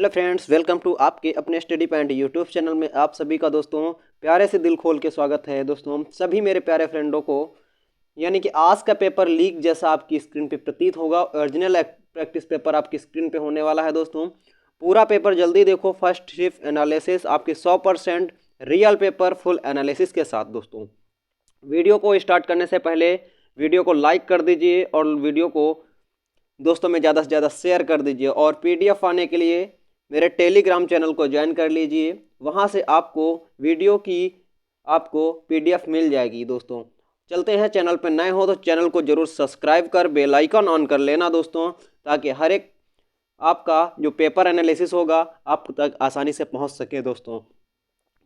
Hello friends, welcome to आपके अपने study point YouTube channel में आप सभी का दोस्तों प्यारे से दिल खोल के स्वागत है। दोस्तों सभी मेरे प्यारे फ्रेंडों को यानी कि आज का पेपर लीक जैसा आपकी स्क्रीन पे प्रतीत होगा। ओरिजिनल प्रैक्टिस पेपर आपकी स्क्रीन पे होने वाला है। दोस्तों पूरा पेपर जल्दी देखो। फर्स्ट शिफ्ट एनालिसिस आपके 100% रियल पेपर फुल एनालिसिस के साथ। दोस्तों वीडियो को स्टार्ट करने से पहले वीडियो को लाइक कर दीजिए और वीडियो को दोस्तों में ज़्यादा से ज़्यादा शेयर कर दीजिए। और पीडीएफ आने के लिए मेरे टेलीग्राम चैनल को ज्वाइन कर लीजिए, वहाँ से आपको वीडियो की पीडीएफ मिल जाएगी। दोस्तों चलते हैं, चैनल पर नए हो तो चैनल को ज़रूर सब्सक्राइब कर बेल आइकन ऑन कर लेना दोस्तों, ताकि हर एक आपका जो पेपर एनालिसिस होगा आप तक आसानी से पहुँच सके। दोस्तों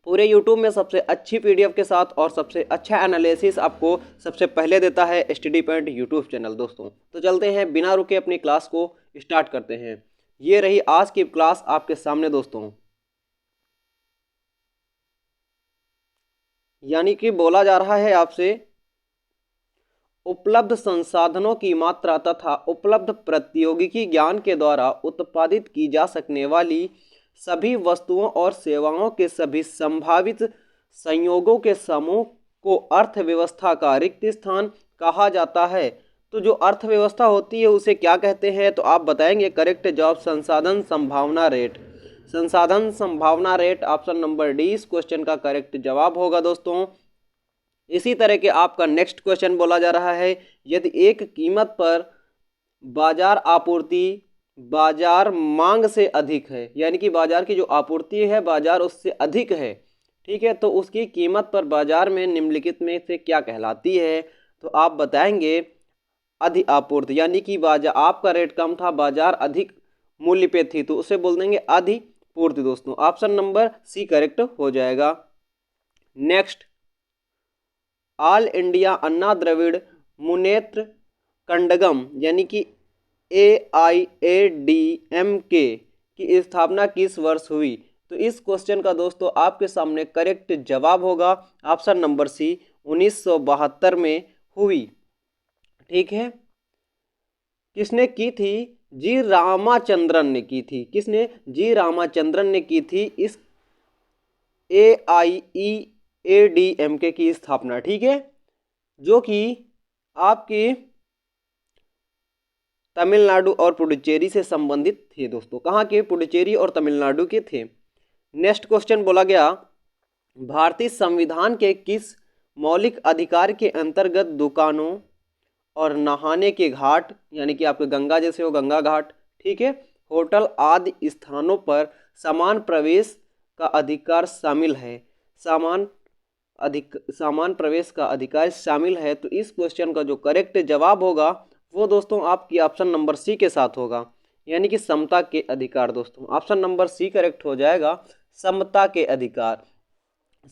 पूरे यूट्यूब में सबसे अच्छी पीडीएफ के साथ और सबसे अच्छा एनालिसिस आपको सबसे पहले देता है स्टडी पॉइंट यूट्यूब चैनल। दोस्तों तो चलते हैं, बिना रुके अपनी क्लास को स्टार्ट करते हैं। ये रही आज की क्लास आपके सामने दोस्तों। यानी कि बोला जा रहा है आपसे उपलब्ध संसाधनों की मात्रा तथा उपलब्ध प्रौद्योगिकी ज्ञान के द्वारा उत्पादित की जा सकने वाली सभी वस्तुओं और सेवाओं के सभी संभावित संयोगों के समूह को अर्थव्यवस्था का रिक्त स्थान कहा जाता है। तो जो अर्थव्यवस्था होती है उसे क्या कहते हैं, तो आप बताएंगे करेक्ट जवाब संसाधन संभावना रेट। संसाधन संभावना रेट ऑप्शन नंबर डी इस क्वेश्चन का करेक्ट जवाब होगा। दोस्तों इसी तरह के आपका नेक्स्ट क्वेश्चन बोला जा रहा है, यदि एक कीमत पर बाजार आपूर्ति बाजार मांग से अधिक है, यानी कि बाजार की जो आपूर्ति है बाजार उससे अधिक है, ठीक है, तो उसकी कीमत पर बाजार में निम्नलिखित में से क्या कहलाती है, तो आप बताएंगे अधिक आपूर्ति। यानी कि बाजार आपका रेट कम था, बाजार अधिक मूल्य पे थी, तो उसे बोल देंगे अधिपूर्ति। दोस्तों ऑप्शन नंबर सी करेक्ट हो जाएगा। नेक्स्ट, ऑल इंडिया अन्ना द्रविड़ मुनेत्र कंडगम यानी कि AIADMK की स्थापना किस वर्ष हुई, तो इस क्वेश्चन का दोस्तों आपके सामने करेक्ट जवाब होगा ऑप्शन नंबर सी 1972 में हुई। ठीक है, किसने की थी, जी रामाचंद्रन ने की थी। किसने, जी रामाचंद्रन ने की थी इस AIADMK की स्थापना। ठीक है, जो कि आपकी तमिलनाडु और पुडुचेरी से संबंधित थे। दोस्तों कहाँ के, पुडुचेरी और तमिलनाडु के थे। नेक्स्ट क्वेश्चन बोला गया, भारतीय संविधान के किस मौलिक अधिकार के अंतर्गत दुकानों और नहाने के घाट यानी कि आपके गंगा जैसे हो गंगा घाट, ठीक है, होटल आदि स्थानों पर समान प्रवेश का अधिकार शामिल है। समान प्रवेश का अधिकार शामिल है। तो इस क्वेश्चन का जो करेक्ट जवाब होगा वो दोस्तों आपकी ऑप्शन नंबर सी के साथ होगा, यानी कि समता के अधिकार। दोस्तों ऑप्शन नंबर सी करेक्ट हो जाएगा, समता के अधिकार।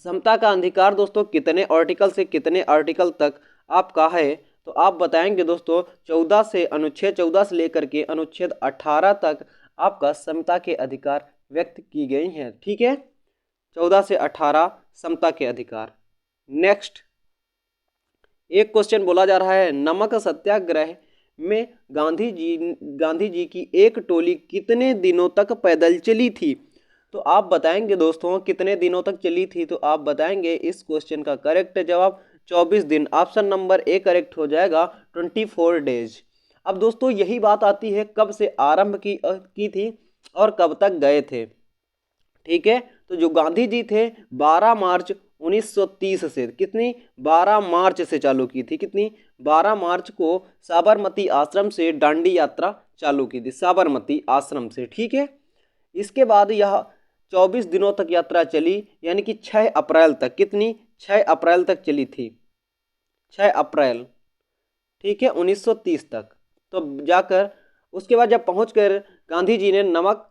समता का अधिकार दोस्तों कितने आर्टिकल से कितने आर्टिकल तक आपका है, तो आप बताएंगे दोस्तों 14 से अनुच्छेद 14 से लेकर के अनुच्छेद 18 तक आपका समता के अधिकार व्यक्त की गई हैं। ठीक है, 14 से 18 समता के अधिकार। नेक्स्ट, एक क्वेश्चन बोला जा रहा है, नमक सत्याग्रह में गांधी जी की एक टोली कितने दिनों तक पैदल चली थी, तो आप बताएंगे दोस्तों कितने दिनों तक चली थी, तो आप बताएंगे इस क्वेश्चन का करेक्ट जवाब 24 दिन। ऑप्शन नंबर ए करेक्ट हो जाएगा 24 डेज। अब दोस्तों यही बात आती है कब से आरंभ की थी और कब तक गए थे। ठीक है, तो जो गांधी जी थे 12 मार्च 1930 से, कितनी 12 मार्च से चालू की थी, कितनी 12 मार्च को साबरमती आश्रम से दांडी यात्रा चालू की थी, साबरमती आश्रम से। ठीक है, इसके बाद यह 24 दिनों तक यात्रा चली, यानी कि 6 अप्रैल तक, कितनी 6 अप्रैल तक चली थी, 6 अप्रैल, ठीक है, 1930 तक। तो जाकर उसके बाद जब पहुंचकर गांधी जी ने नमक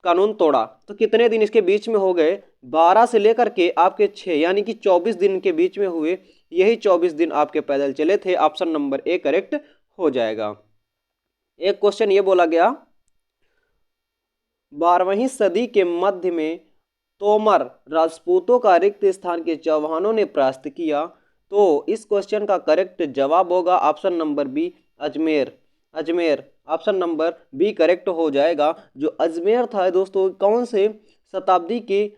कानून तोड़ा, तो कितने दिन इसके बीच में हो गए, 12 से लेकर के आपके 6 यानी कि 24 दिन के बीच में हुए। यही 24 दिन आपके पैदल चले थे। ऑप्शन नंबर ए करेक्ट हो जाएगा। एक क्वेश्चन ये बोला गया, 12वीं सदी के मध्य में तोमर राजपूतों का रिक्त स्थान के चौहानों ने परास्त किया, तो इस क्वेश्चन का करेक्ट जवाब होगा option number B Ajmer. Ajmer. Option number B correct हो जाएगा। जो अजमेर था दोस्तों कौन से शताब्दी के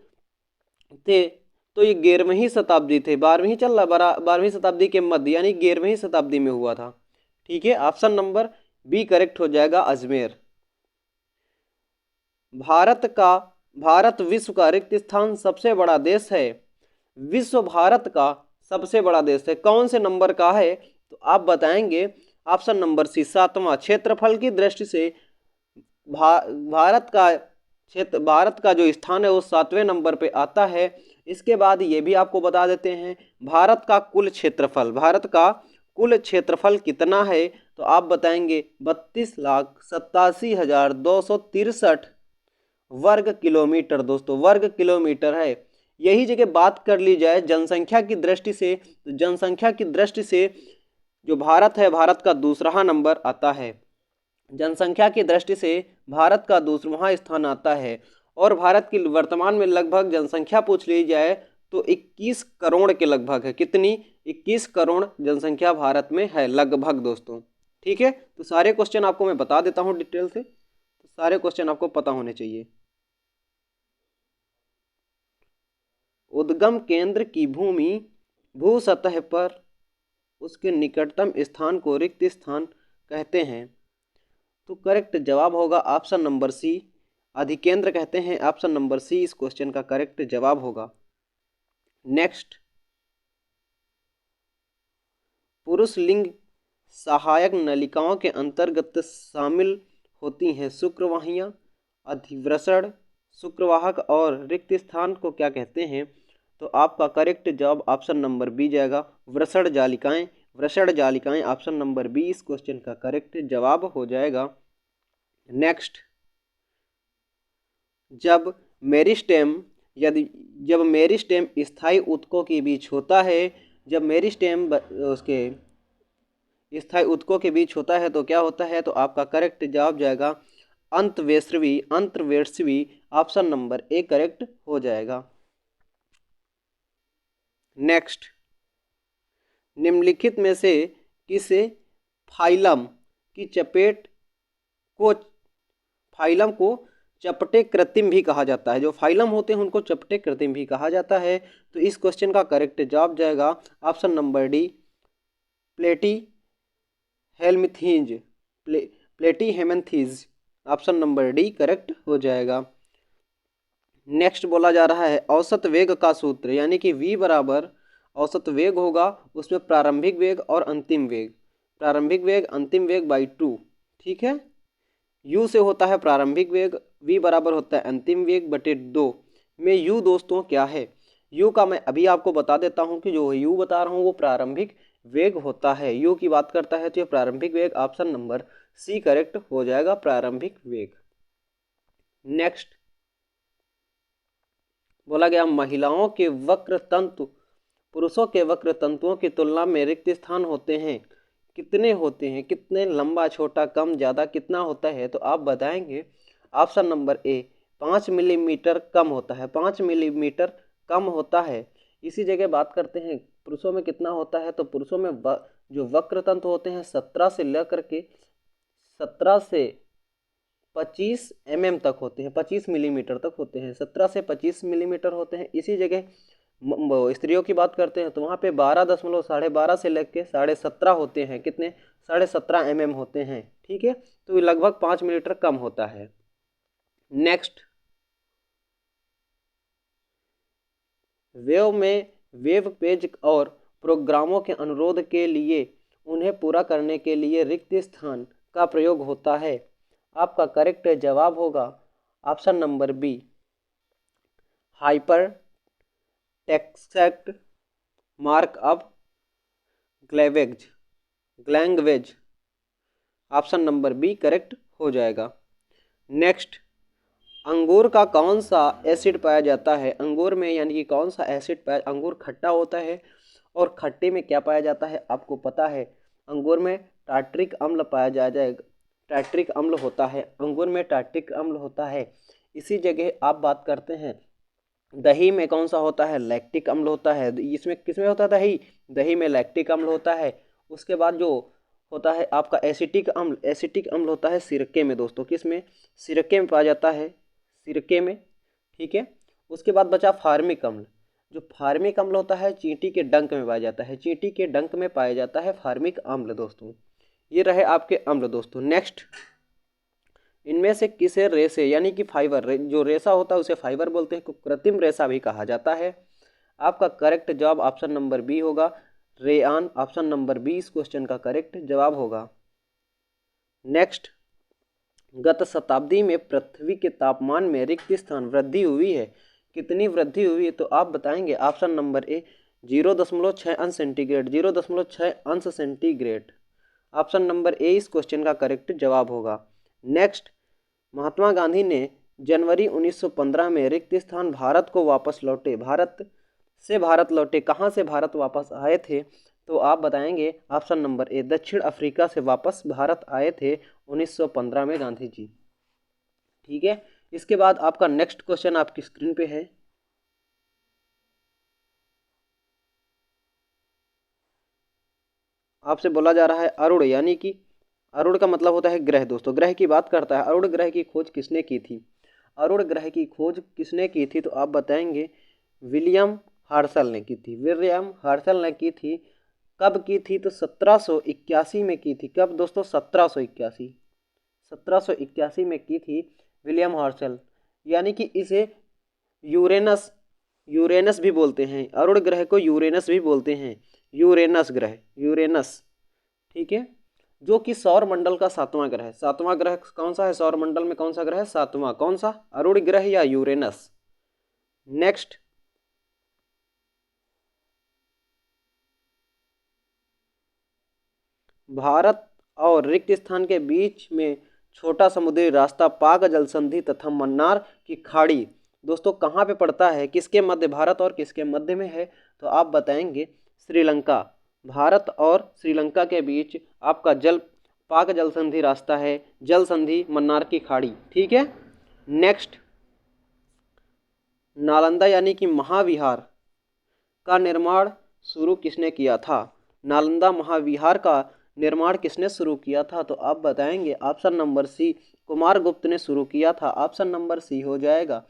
थे? तो ये 11वीं शताब्दी थे, 12वीं चल रहा, 12वीं शताब्दी के मध्य यानी 11वीं शताब्दी में हुआ था। ठीक है, ऑप्शन नंबर बी करेक्ट हो जाएगा अजमेर। भारत विश्व का रिक्त स्थान सबसे बड़ा देश है। विश्व भारत का सबसे बड़ा देश है, कौन से नंबर का है? तो आप बताएंगे ऑप्शन नंबर सी 7वां। क्षेत्रफल की दृष्टि से भारत का जो स्थान है वो 7वें नंबर पे आता है। इसके बाद ये भी आपको बता देते हैं भारत का कुल क्षेत्रफल कितना है? तो आप बताएंगे 32,87,263 वर्ग किलोमीटर। दोस्तों वर्ग किलोमीटर है। यही जगह बात कर ली जाए जनसंख्या की दृष्टि से, तो जनसंख्या की दृष्टि से जो भारत है, भारत का दूसरा नंबर आता है। जनसंख्या की दृष्टि से भारत का दूसरा स्थान आता है। और भारत की वर्तमान में लगभग जनसंख्या पूछ ली जाए तो 21 करोड़ के लगभग है। कितनी? 21 करोड़ जनसंख्या भारत में है लगभग दोस्तों। ठीक है, तो सारे क्वेश्चन आपको मैं बता देता हूँ डिटेल से, तो सारे क्वेश्चन आपको पता होने चाहिए। उद्गम केंद्र की भूमि भू सतह पर उसके निकटतम स्थान को रिक्त स्थान कहते हैं। तो करेक्ट जवाब होगा ऑप्शन नंबर सी, अधिकेंद्र कहते हैं। ऑप्शन नंबर सी इस क्वेश्चन का करेक्ट जवाब होगा। नेक्स्ट, पुरुष लिंग सहायक नलिकाओं के अंतर्गत शामिल होती हैं शुक्रवाहियां, अधिवृषण, शुक्रवाहक और रिक्त स्थान को क्या कहते हैं? तो आपका करेक्ट जवाब ऑप्शन नंबर बी जाएगा, वृषण जालिकाएं। वृषण जालिकाएं ऑप्शन नंबर बी इस क्वेश्चन का करेक्ट जवाब हो जाएगा। नेक्स्ट, जब मेरिस्टेम स्थायी ऊतकों के बीच होता है, जब मेरिस्टेम उसके स्थायी ऊतकों के बीच होता है तो क्या होता है? तो आपका करेक्ट जवाब जाएगा अंतर्वेशवी। ऑप्शन नंबर ए करेक्ट हो जाएगा। नेक्स्ट, निम्नलिखित में से किसे फाइलम को चपटे कृत्रिम भी कहा जाता है? जो फाइलम होते हैं उनको चपटे कृत्रिम भी कहा जाता है। तो इस क्वेश्चन का करेक्ट जवाब जाएगा option number D, Platyhelminthes. Option number D correct हो जाएगा। नेक्स्ट बोला जा रहा है औसत वेग का सूत्र, यानी कि v बराबर औसत वेग होगा, उसमें प्रारंभिक वेग और अंतिम वेग बाई 2। ठीक है, u से होता है प्रारंभिक वेग, v बराबर होता है अंतिम वेग बटे 2 में u दोस्तों क्या है? u का मैं अभी आपको बता देता हूं कि जो u बता रहा हूं वो प्रारंभिक वेग होता है। u की बात करता है तो ये प्रारंभिक वेग, ऑप्शन नंबर सी करेक्ट हो जाएगा, प्रारंभिक वेग। नेक्स्ट बोला गया महिलाओं के वक्र तंतु पुरुषों के वक्र तंतुओं की तुलना में रिक्त स्थान होते हैं, कितने होते हैं? कितने? लंबा, छोटा, कम, ज़्यादा, कितना होता है? तो आप बताएंगे ऑप्शन नंबर ए 5 मिलीमीटर कम होता है। 5 मिलीमीटर कम होता है। इसी जगह बात करते हैं पुरुषों में कितना होता है? तो पुरुषों में जो वक्र तंतु होते हैं 17 से लेकर के 17 से 25 mm तक होते हैं, 25 मिलीमीटर तक होते हैं, 17 से 25 मिलीमीटर होते हैं। इसी जगह स्त्रियों की बात करते हैं तो वहाँ पे 12.12 से लेकर 17.5 होते हैं। कितने? 17.5 mm होते हैं। ठीक है, तो ये लगभग 5 मिलीमीटर कम होता है। नेक्स्ट, वेब पेज और प्रोग्रामों के अनुरोध के लिए उन्हें पूरा करने के लिए रिक्त स्थान का प्रयोग होता है। आपका करेक्ट जवाब होगा option number B, hypertext markup language. Option number B correct हो जाएगा। नेक्स्ट, अंगूर का कौन सा एसिड पाया जाता है? अंगूर में यानी कि कौन सा एसिड पाया? अंगूर खट्टा होता है और खट्टे में क्या पाया जाता है आपको पता है? अंगूर में टार्ट्रिक अम्ल पाया जाएगा, टार्ट्रिक अम्ल होता है, अंगूर में टार्ट्रिक अम्ल होता है। इसी जगह आप बात करते हैं दही में कौन सा होता है? लैक्टिक अम्ल होता है। इसमें किसमें होता है? दही में लैक्टिक अम्ल होता है। उसके बाद जो होता है आपका एसिटिक अम्ल। एसिटिक अम्ल होता है सिरके में दोस्तों, किस में? सिरके में पाया जाता है, सिरके में। ठीक है, उसके बाद बचा फार्मिक अम्ल। जो फार्मिक अम्ल होता है चींटी के डंक में पाया जाता है, चींटी के डंक में पाया जाता है फार्मिक अम्ल दोस्तों। ये रहे आपके अम्ल दोस्तों। नेक्स्ट, इनमें से किसे रेसे यानी कि फाइबर, जो रेसा होता है उसे फाइबर बोलते हैं, कृत्रिम रेसा भी कहा जाता है। आपका करेक्ट जवाब ऑप्शन नंबर बी होगा, रेयान। ऑप्शन नंबर बी इस क्वेश्चन का करेक्ट जवाब होगा। नेक्स्ट, गत शताब्दी में पृथ्वी के तापमान में रिक्त स्थान वृद्धि हुई है, कितनी वृद्धि हुई है? तो आप बताएंगे ऑप्शन नंबर ए 0.6 अंश सेंटीग्रेड, 0.6 अंश सेंटीग्रेड। ऑप्शन नंबर ए इस क्वेश्चन का करेक्ट जवाब होगा। नेक्स्ट, महात्मा गांधी ने जनवरी 1915 में रिक्त स्थान भारत को वापस लौटे, भारत लौटे, कहाँ से भारत वापस आए थे? तो आप बताएंगे ऑप्शन नंबर ए दक्षिण अफ्रीका से वापस भारत आए थे 1915 में गांधी जी। ठीक है, इसके बाद आपका नेक्स्ट क्वेश्चन आपकी स्क्रीन पे है। आपसे बोला जा रहा है अरुण, यानी कि अरुण का मतलब होता है ग्रह दोस्तों, ग्रह की बात करता है। अरुण ग्रह की खोज किसने की थी? अरुण ग्रह की खोज किसने की थी? तो आप बताएंगे विलियम हर्शल ने की थी, विलियम हर्शल ने की थी। कब की थी? तो 1781 में की थी। कब दोस्तों? 1781 में की थी विलियम हर्शल। यानी कि इसे यूरेनस यूरेनस भी बोलते हैं, अरुण ग्रह को यूरेनस भी बोलते हैं, यूरेनस ग्रह, यूरेनस। ठीक है, जो कि सौर मंडल का 7वां ग्रह है। 7वां ग्रह कौन सा है सौर मंडल में? कौन सा ग्रह है? 7वां। कौन सा? अरुण ग्रह या यूरेनस? नेक्स्ट, भारत और रिक्त स्थान के बीच में छोटा समुद्री रास्ता पाक जल संधि तथा मन्नार की खाड़ी दोस्तों कहाँ पे पड़ता है? किसके मध्य? भारत और किसके मध्य में है? तो आप बताएंगे श्रीलंका। भारत और श्रीलंका के बीच आपका पाक जल संधि रास्ता है, जल संधि मन्नार की खाड़ी। ठीक है, नेक्स्ट, नालंदा यानी कि महाविहार का निर्माण शुरू किसने किया था? नालंदा महाविहार का निर्माण किसने शुरू किया था? तो आप बताएंगे ऑप्शन नंबर सी कुमारगुप्त ने शुरू किया था। ऑप्शन नंबर सी हो जाएगा,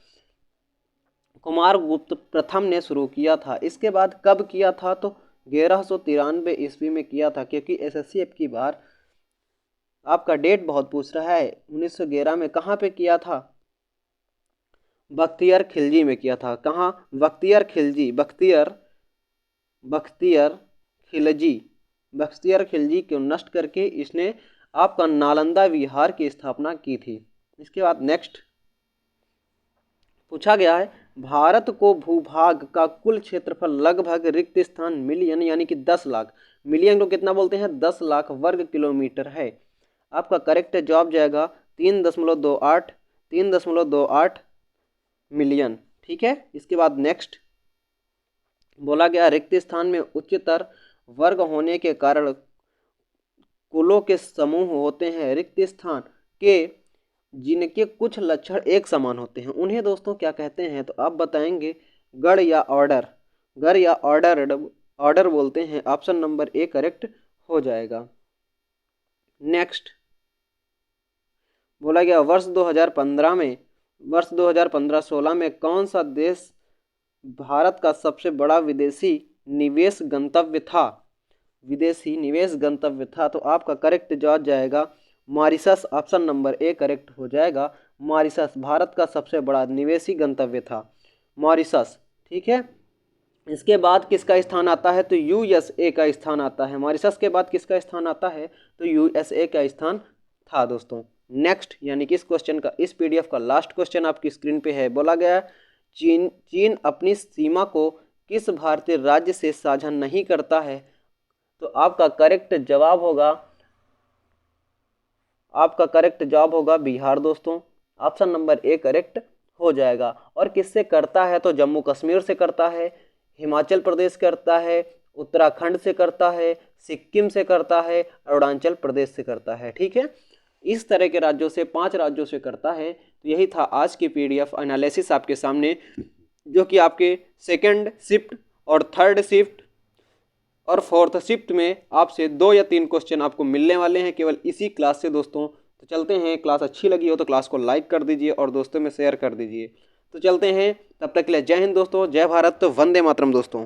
कुमारगुप्त प्रथम ने शुरू किया था। इसके बाद कब किया था? तो 1193 ईस्वी में किया था, क्योंकि एसएससी अब की बार आपका डेट बहुत पूछ रहा है। 1911 में कहाँ पे किया था? बख्तियार खिलजी में किया था। कहाँ? बख्तियार खिलजी, बख्तियार खिलजी को नष्ट करके इसने आपका नालंदा विहार की स्थापना की थी। इसके बाद नेक्स्ट पूछा गया है, भारत को भूभाग का कुल क्षेत्रफल लगभग रिक्त स्थान मिलियन यानी कि 10 लाख, मिलियन को कितना बोलते हैं? 10 लाख वर्ग किलोमीटर है। आपका करेक्ट जवाब जाएगा 3.28 मिलियन। ठीक है, इसके बाद नेक्स्ट बोला गया रिक्त स्थान में उच्चतर वर्ग होने के कारण कुलों के समूह होते हैं रिक्त स्थान के जिनके कुछ लक्षण एक समान होते हैं, उन्हें दोस्तों क्या कहते हैं? तो आप बताएंगे गण या ऑर्डर, ऑर्डर बोलते हैं। ऑप्शन नंबर ए करेक्ट हो जाएगा। नेक्स्ट बोला गया वर्ष 2015-16 में कौन सा देश भारत का सबसे बड़ा विदेशी निवेश गंतव्य था? तो आपका करेक्ट जवाब जाएगा Mauritius. Option number A correct हो जाएगा, मॉरिशस भारत का सबसे बड़ा निवेशी गंतव्य था, मॉरिशस। ठीक है, इसके बाद किसका स्थान आता है? तो यूएसए का स्थान आता है। मॉरिशस के बाद किसका स्थान आता है? तो यूएसए का स्थान था दोस्तों। नेक्स्ट यानी कि इस क्वेश्चन का, इस पीडीएफ का लास्ट क्वेश्चन आपकी स्क्रीन पे है। बोला गया चीन अपनी सीमा को किस भारतीय राज्य से साझा नहीं करता है? तो आपका करेक्ट जवाब होगा बिहार दोस्तों। ऑप्शन नंबर ए करेक्ट हो जाएगा। और किससे करता है? तो जम्मू कश्मीर से करता है, हिमाचल प्रदेश करता है, उत्तराखंड से करता है, सिक्किम से करता है, अरुणाचल प्रदेश से करता है। ठीक है, इस तरह के राज्यों से 5 राज्यों से करता है। तो यही था आज की पीडीएफ एनालिसिस आपके सामने, जो कि आपके सेकंड शिफ्ट और थर्ड शिफ्ट और फोर्थ शिफ्ट में आपसे 2 या 3 क्वेश्चन आपको मिलने वाले हैं केवल इसी क्लास से दोस्तों। तो चलते हैं, क्लास अच्छी लगी हो तो क्लास को लाइक कर दीजिए और दोस्तों में शेयर कर दीजिए। तो चलते हैं, तब तक के लिए जय हिंद दोस्तों, जय भारत, वंदे मातरम दोस्तों।